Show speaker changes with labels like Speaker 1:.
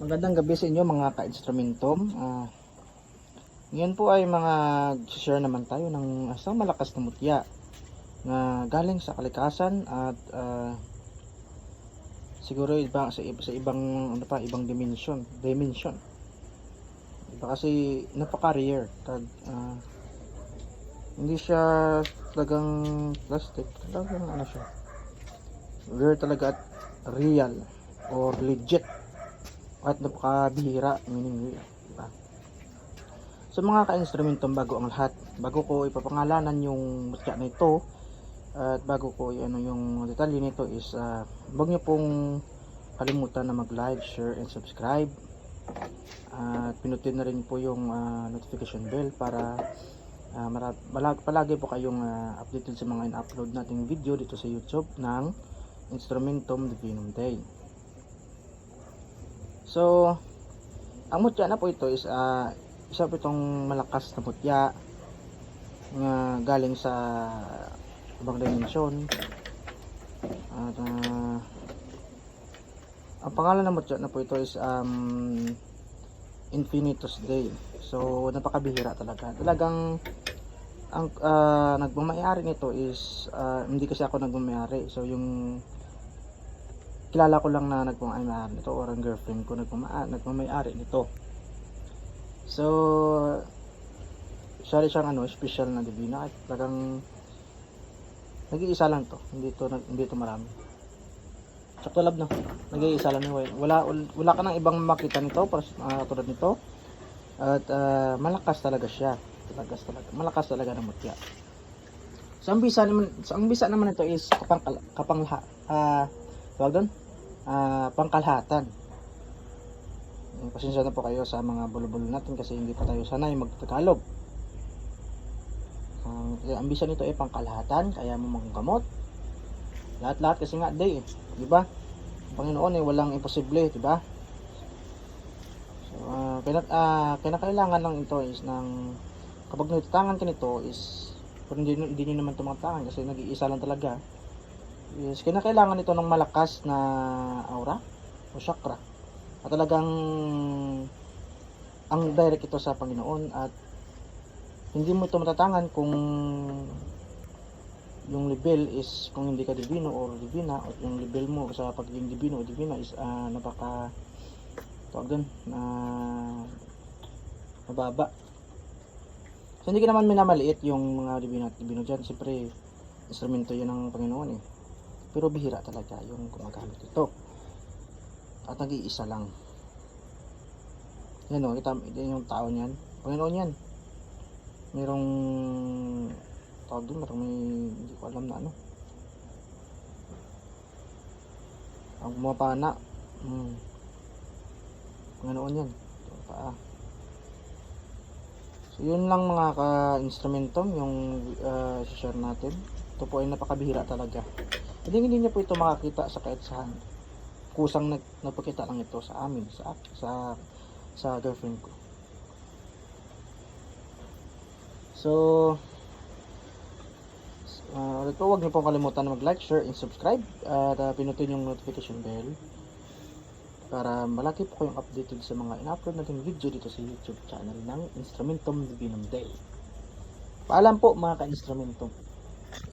Speaker 1: Magandang gabi sa inyo mga ka-instrumentom. Ngayon po ay mga share naman tayo ng isang malakas na mutya na galing sa kalikasan at siguro iba sa ibang ano pa, ibang dimension. Iba kasi napaka-rare. Hindi siya talagang plastic, talagang ano siya. Rare talaga at real or legit. At napakabihira, meaning, diba? So mga ka-instrumentong, bago ang lahat, bago ko ipapangalanan yung mutya na ito at bago ko yung detalye nito is huwag nyo pong kalimutan na mag-like, share, and subscribe at pinutin na rin po yung notification bell para palagi po kayong updated sa mga in-upload nating video dito sa YouTube ng Instrumentum Divinum Dei. So, ang mutya na po ito is isa po itong malakas na mutya na galing sa ibang dimensyon. At ang pangalan ng mutya na po ito is Infinitus Dei. So, napakabihira talaga. Talagang ang nagmamayari nito is hindi kasi ako nagmamayari. So, yung kilala ko lang na nagmamayari nito or ang girlfriend ko nagmamayari nito. So, siya siyang special na divina at talagang nag-iisa lang to. Hindi to marami. Sakto lab no. Nag-iisa lang ni wala ka nang ibang makita nito para tulad nito. At malakas talaga siya. Malakas talaga ng mutya. So, ang bisa naman ito is tawag doon? Pangkalahatan. Pasensya na po kayo sa mga bulo-bulo natin kasi hindi pa tayo sanay magtagalog. Ang bisa nito ay pangkalahatan, kaya mo manggamot. Lahat kasi nga day, di ba? Panginoon ay walang imposible, di ba? So, kailangan lang ito is kapag nagtatangan ka nito is pero hindi nyo naman tumatangan kasi nag-iisa lang talaga. Yes, kailangan ito ng malakas na aura o chakra. At talagang ang direct ito sa Panginoon at hindi mo ito matatangan kung yung level is kung hindi ka divino or divina o yung level mo sa pagiging divino o divina is tawag dun mababa. So hindi ka naman minamaliit yung mga divino at divino dyan. Siyempre instrumento yun ng Panginoon eh. Pero bihira talaga yung gumagamit ito. At nag-iisa lang. Yan o, kita yung tao niyan. Panginoon yan. Merong tawag doon, merong hindi ko alam na ano. Ang pumapana. Panginoon yan. So yun lang mga ka-instrumentom yung share natin. Ito po ay napakabihira talaga. Hindi niyo po ito makakita sa kahit saan. Kusang nagpakita lang ito sa amin, sa girlfriend ko. So, ulit po, huwag niyo po kalimutan na mag-like, share, and subscribe. At pinutin yung notification bell para malaki po kayong updated sa mga in-upload natin video dito sa YouTube channel ng Instrumentum Divinum Dei. Paalam po mga ka-instrumentum.